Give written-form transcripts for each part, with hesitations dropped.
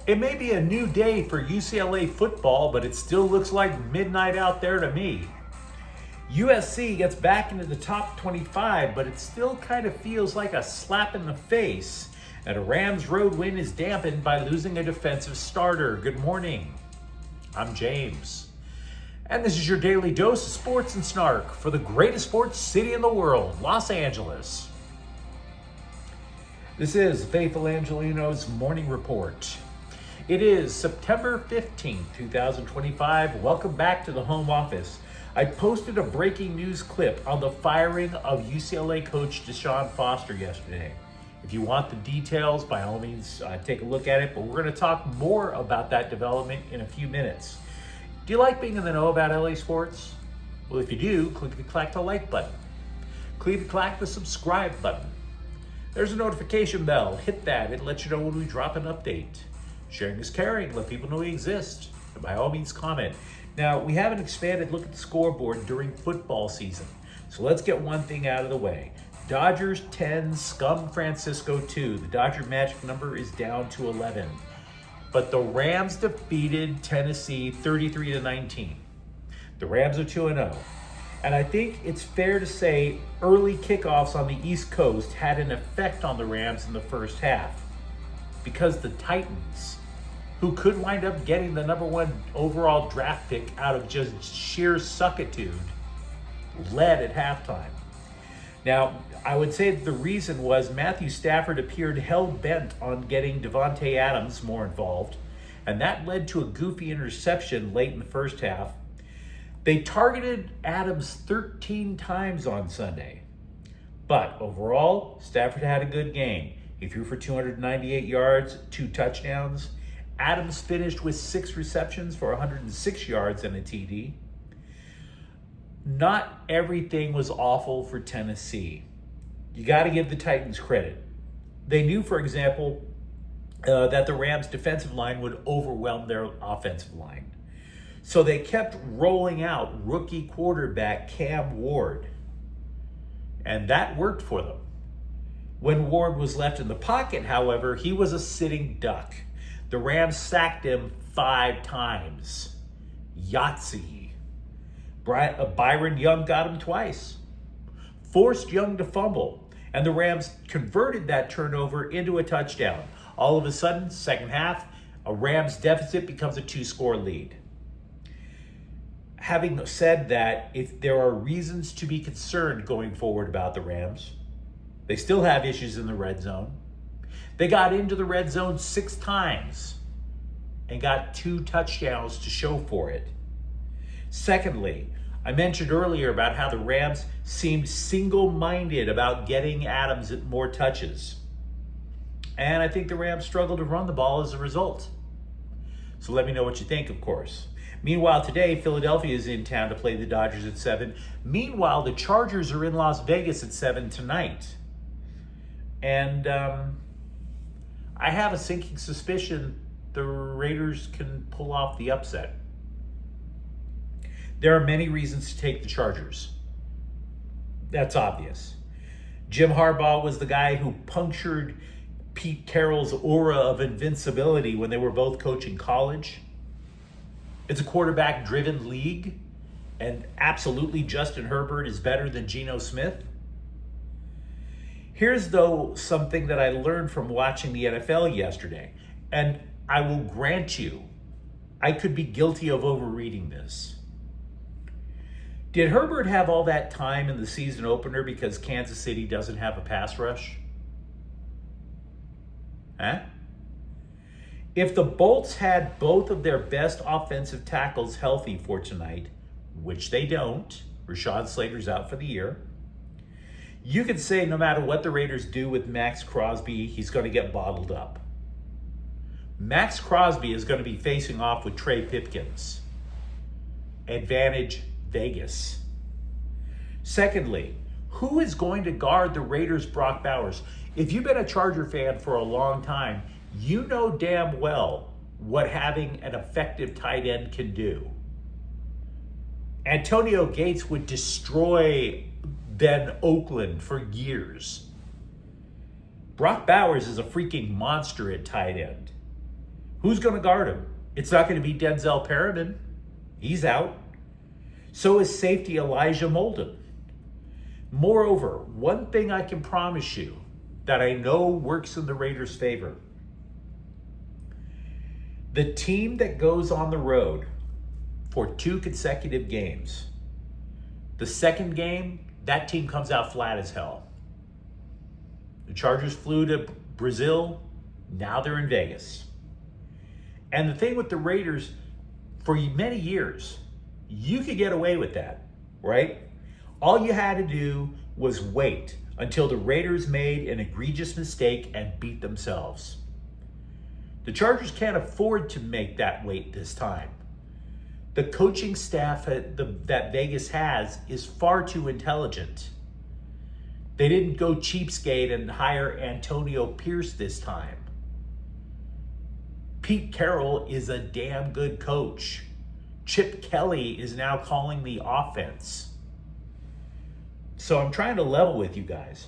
It may be a new day for UCLA football, but it still looks like midnight out there to me. USC gets back into the top 25, but it still kind of feels like a slap in the face. And a Rams road win is dampened by losing a defensive starter. Good morning. I'm James. And this is your daily dose of sports and snark for the greatest sports city in the world, Los Angeles. This is Faithful Angelenos Morning Report. It is September 15th, 2025. Welcome back to the home office. I posted a breaking news clip on the firing of UCLA coach Deshaun Foster yesterday. If you want the details, by all means, take a look at it, but we're going to talk more about that development in a few minutes. Do you like being in the know about LA sports? Well, if you do, click the like button. Click the subscribe button. There's a notification bell. Hit that. It lets you know when we drop an update. Sharing is caring. Let people know we exist. And by all means, comment. Now, we have an expanded look at the scoreboard during football season. So let's get one thing out of the way. Dodgers 10, Scum Francisco 2. The Dodger magic number is down to 11. But the Rams defeated Tennessee 33-19. The Rams are 2-0. And I think it's fair to say early kickoffs on the East Coast had an effect on the Rams in the first half. Because the Titans, who could wind up getting the number one overall draft pick out of just sheer suckitude, led at halftime. Now, I would say that the reason was Matthew Stafford appeared hell-bent on getting Davante Adams more involved, and that led to a goofy interception late in the first half. They targeted Adams 13 times on Sunday, but overall, Stafford had a good game. He threw for 298 yards, 2 touchdowns. Adams finished with 6 receptions for 106 yards and a TD. Not everything was awful for Tennessee. You got to give the Titans credit. They knew, for example, that the Rams' defensive line would overwhelm their offensive line. So they kept rolling out rookie quarterback Cam Ward. And that worked for them. When Ward was left in the pocket, however, he was a sitting duck. The Rams sacked him 5 times. Yahtzee. Byron Young got him twice. Forced Young to fumble. And the Rams converted that turnover into a touchdown. All of a sudden, second half, a Rams deficit becomes a 2-score lead. Having said that, if there are reasons to be concerned going forward about the Rams, they still have issues in the red zone. They got into the red zone 6 times and got 2 touchdowns to show for it. Secondly, I mentioned earlier about how the Rams seemed single-minded about getting Adams more touches. And I think the Rams struggled to run the ball as a result. So let me know what you think, of course. Meanwhile, today, Philadelphia is in town to play the Dodgers at 7. Meanwhile, the Chargers are in Las Vegas at 7 tonight. And I have a sinking suspicion the Raiders can pull off the upset. There are many reasons to take the Chargers. That's obvious. Jim Harbaugh was the guy who punctured Pete Carroll's aura of invincibility when they were both coaching college. It's a quarterback-driven league, and absolutely Justin Herbert is better than Geno Smith. Here's, though, something that I learned from watching the NFL yesterday, and I will grant you, I could be guilty of overreading this. Did Herbert have all that time in the season opener because Kansas City doesn't have a pass rush? Huh? If the Bolts had both of their best offensive tackles healthy for tonight, which they don't, Rashawn Slater's out for the year, you could say no matter what the Raiders do with Max Crosby, he's going to get bottled up. Max Crosby is going to be facing off with Trey Pipkins. Advantage Vegas. Secondly, who is going to guard the Raiders' Brock Bowers? If you've been a Charger fan for a long time, you know damn well what having an effective tight end can do. Antonio Gates would destroy Ben Oakland for years. Brock Bowers is a freaking monster at tight end Who's going to guard him? It's not going to be Denzel Perryman. He's out. So is safety Elijah Molden. Moreover, one thing I can promise you that I know works in the Raiders' favor. The team that goes on the road for 2 consecutive games, the second game, that team comes out flat as hell. The Chargers flew to Brazil. Now they're in Vegas. And the thing with the Raiders, for many years, you could get away with that, right? All you had to do was wait until the Raiders made an egregious mistake and beat themselves. The Chargers can't afford to make that wait this time. The coaching staff that Vegas has is far too intelligent. They didn't go cheapskate and hire Antonio Pierce this time. Pete Carroll is a damn good coach. Chip Kelly is now calling the offense. So I'm trying to level with you guys.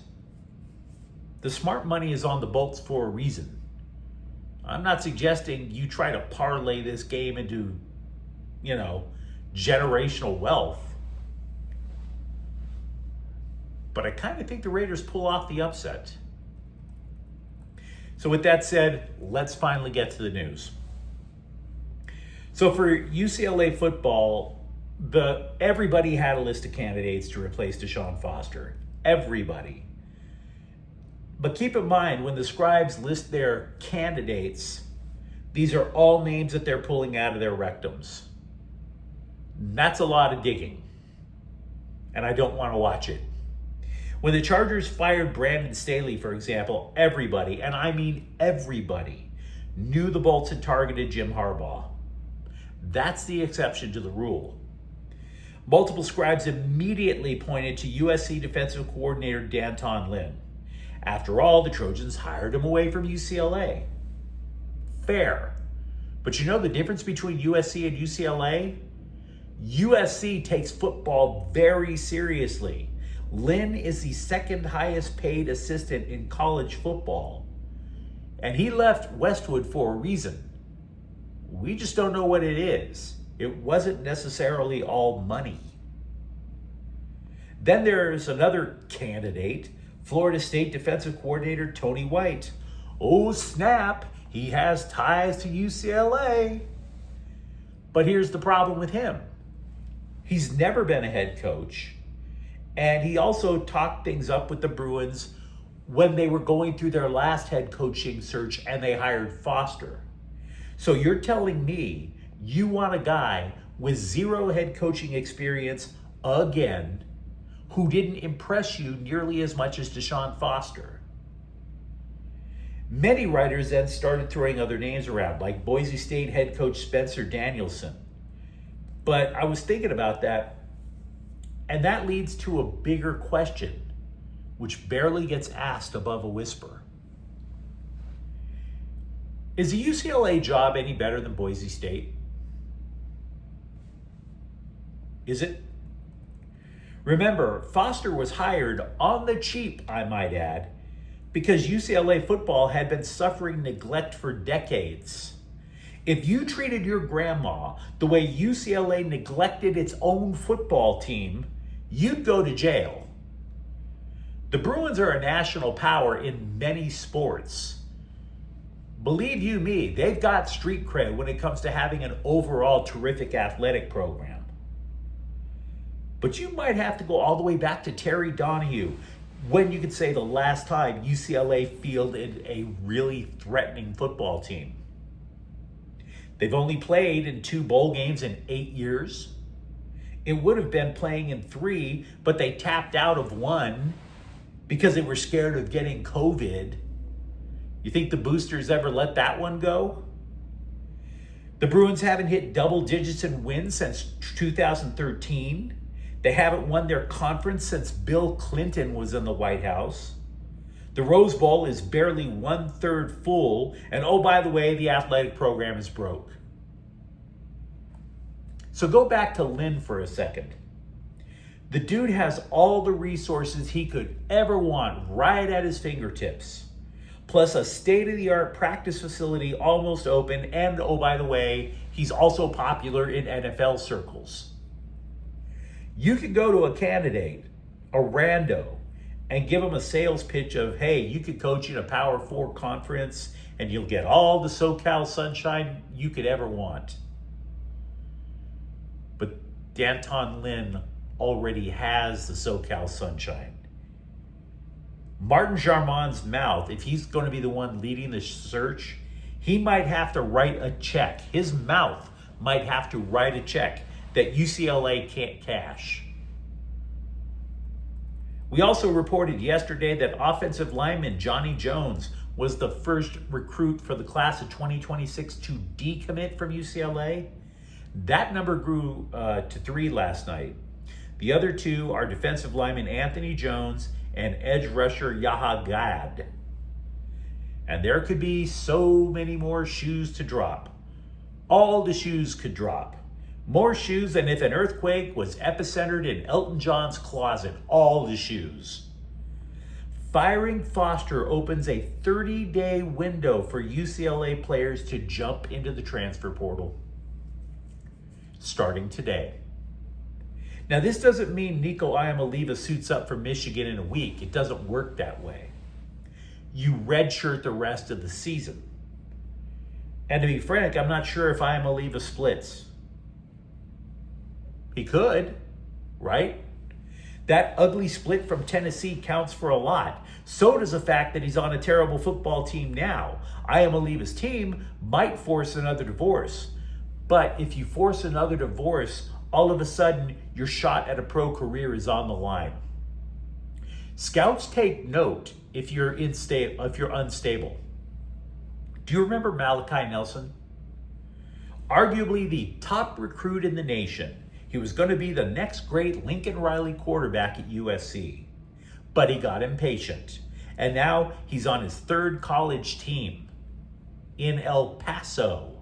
The smart money is on the Bolts for a reason. I'm not suggesting you try to parlay this game into, generational wealth. But I kind of think the Raiders pull off the upset. So with that said, let's finally get to the news. So for UCLA football, everybody had a list of candidates to replace Deshaun Foster. Everybody. But keep in mind, when the scribes list their candidates, these are all names that they're pulling out of their rectums. That's a lot of digging. And I don't want to watch it. When the Chargers fired Brandon Staley, for example, everybody, and I mean everybody, knew the Bolts had targeted Jim Harbaugh. That's the exception to the rule. Multiple scribes immediately pointed to USC defensive coordinator D'Anton Lynn. After all, the Trojans hired him away from UCLA. Fair. But you know the difference between USC and UCLA? USC takes football very seriously. Lynn is the second highest paid assistant in college football. And he left Westwood for a reason. We just don't know what it is. It wasn't necessarily all money. Then there's another candidate, Florida State defensive coordinator Tony White. Oh snap, he has ties to UCLA. But here's the problem with him. He's never been a head coach. And he also talked things up with the Bruins when they were going through their last head coaching search and they hired Foster. So you're telling me you want a guy with 0 head coaching experience again who didn't impress you nearly as much as Deshaun Foster. Many writers then started throwing other names around, like Boise State head coach Spencer Danielson. But I was thinking about that, and that leads to a bigger question, which barely gets asked above a whisper. Is the UCLA job any better than Boise State? Is it? Remember, Foster was hired on the cheap, I might add, because UCLA football had been suffering neglect for decades. If you treated your grandma the way UCLA neglected its own football team, you'd go to jail. The Bruins are a national power in many sports. Believe you me, they've got street cred when it comes to having an overall terrific athletic program. But you might have to go all the way back to Terry Donahue when you could say the last time UCLA fielded a really threatening football team. They've only played in 2 bowl games in 8 years. It would have been playing in 3, but they tapped out of 1 because they were scared of getting COVID. You think the boosters ever let that one go? The Bruins haven't hit double digits in wins since 2013. They haven't won their conference since Bill Clinton was in the White House. The Rose Bowl is barely 1/3 full, and oh, by the way, the athletic program is broke. So go back to Lynn for a second. The dude has all the resources he could ever want right at his fingertips. plus a state-of-the-art practice facility almost open, and oh, by the way, he's also popular in NFL circles. You could go to a candidate, a rando, and give him a sales pitch of, hey, you could coach in a Power 4 conference and you'll get all the SoCal sunshine you could ever want. But D'Anton Lynn already has the SoCal sunshine. Martin Jarmon's mouth, if he's going to be the one leading the search, he might have to write a check. His mouth might have to write a check that UCLA can't cash. We also reported yesterday that offensive lineman Johnny Jones was the first recruit for the class of 2026 to decommit from UCLA. That number grew to 3 last night. The other 2 are defensive lineman Anthony Jones and edge rusher Yaha Gad. And there could be so many more shoes to drop. All the shoes could drop. More shoes than if an earthquake was epicentered in Elton John's closet. All the shoes. Firing Foster opens a 30-day window for UCLA players to jump into the transfer portal. Starting today. Now, this doesn't mean Nico Iamaleava suits up for Michigan in a week. It doesn't work that way. You redshirt the rest of the season. And to be frank, I'm not sure if Iamaleava splits. He could, right? That ugly split from Tennessee counts for a lot. So does the fact that he's on a terrible football team now. Iamaleava's team might force another divorce. But if you force another divorce, all of a sudden, your shot at a pro career is on the line. Scouts take note if you're unstable. Do you remember Malachi Nelson? Arguably the top recruit in the nation. He was going to be the next great Lincoln Riley quarterback at USC. But he got impatient. And now he's on his 3rd college team in El Paso.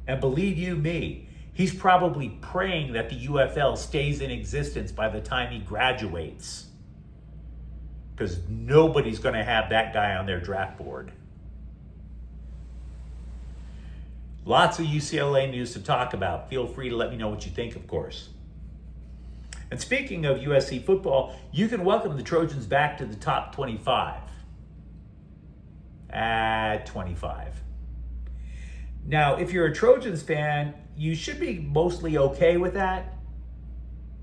And believe you me, he's probably praying that the UFL stays in existence by the time he graduates. Because nobody's going to have that guy on their draft board. Lots of UCLA news to talk about. Feel free to let me know what you think, of course. And speaking of USC football, you can welcome the Trojans back to the top 25. At 25. Now, if you're a Trojans fan, you should be mostly okay with that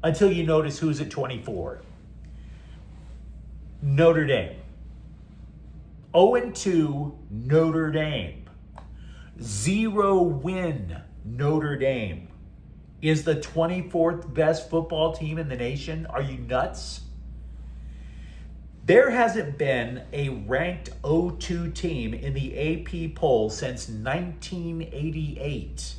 until you notice who's at 24. Notre Dame. 0-2 Notre Dame. 0-win Notre Dame is the 24th best football team in the nation. Are you nuts? There hasn't been a ranked 0-2 team in the AP poll since 1988.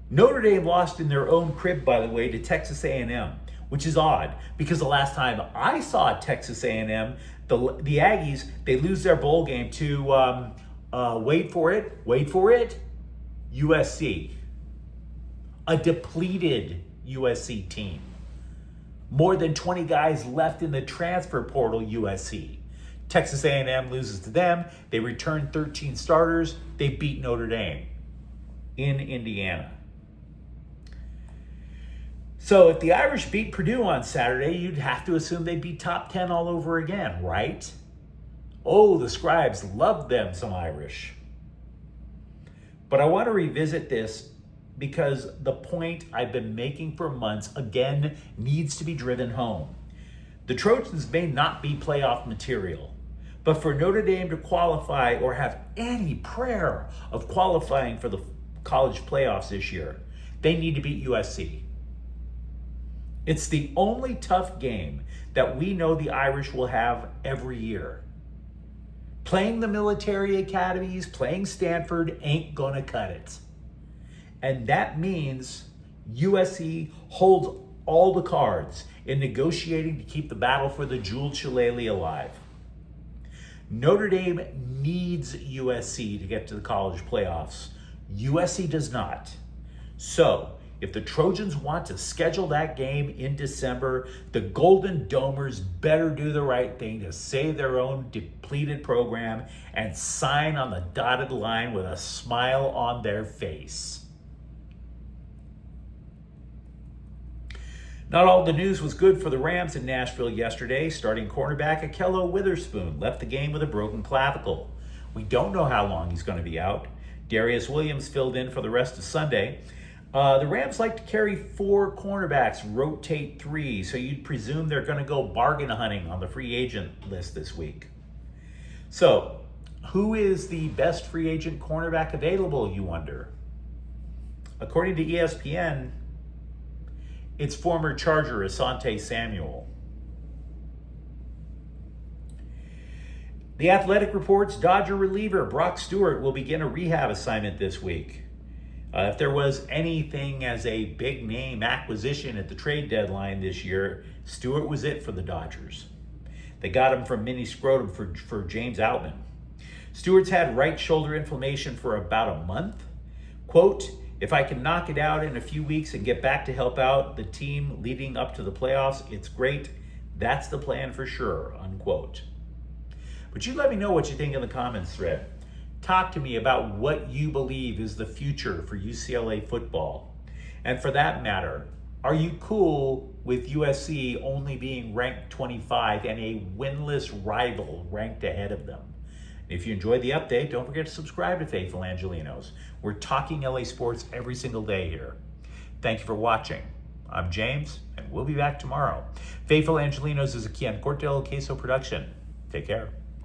Notre Dame lost in their own crib, by the way, to Texas A&M, which is odd because the last time I saw Texas A&M, the Aggies, they lose their bowl game to, wait for it, USC. A depleted USC team. More than 20 guys left in the transfer portal, USC. Texas A&M loses to them. They return 13 starters. They beat Notre Dame in Indiana. So if the Irish beat Purdue on Saturday, you'd have to assume they'd be top 10 all over again, right? Oh, the scribes loved them some Irish. But I want to revisit this because the point I've been making for months, again, needs to be driven home. The Trojans may not be playoff material, but for Notre Dame to qualify or have any prayer of qualifying for the college playoffs this year, they need to beat USC. It's the only tough game that we know the Irish will have every year. Playing the military academies, playing Stanford ain't gonna cut it. And that means USC holds all the cards in negotiating to keep the battle for the jeweled shillelagh alive. Notre Dame needs USC to get to the college playoffs. USC does not. So, if the Trojans want to schedule that game in December, the Golden Domers better do the right thing to save their own depleted program and sign on the dotted line with a smile on their face. Not all the news was good for the Rams in Nashville yesterday. Starting cornerback Ahkello Witherspoon left the game with a broken clavicle. We don't know how long he's going to be out. Darius Williams filled in for the rest of Sunday. The Rams like to carry 4 cornerbacks, rotate 3, so you'd presume they're going to go bargain hunting on the free agent list this week. So, who is the best free agent cornerback available, you wonder? According to ESPN, it's former Charger Asante Samuel. The Athletic reports Dodger reliever Brock Stewart will begin a rehab assignment this week. If there was anything as a big name acquisition at the trade deadline this year, Stewart was it for the Dodgers. They got him from Mini Scrotum for James Outman. Stewart's had right shoulder inflammation for about a month. Quote, if I can knock it out in a few weeks and get back to help out the team leading up to the playoffs, it's great. That's the plan for sure, unquote. But you let me know what you think in the comments thread. Talk to me about what you believe is the future for UCLA football. And for that matter, are you cool with USC only being ranked 25 and a winless rival ranked ahead of them? If you enjoyed the update, don't forget to subscribe to Faithful Angelenos. We're talking LA sports every single day here. Thank you for watching. I'm James, and we'll be back tomorrow. Faithful Angelenos is a Kian Cortel Queso production. Take care.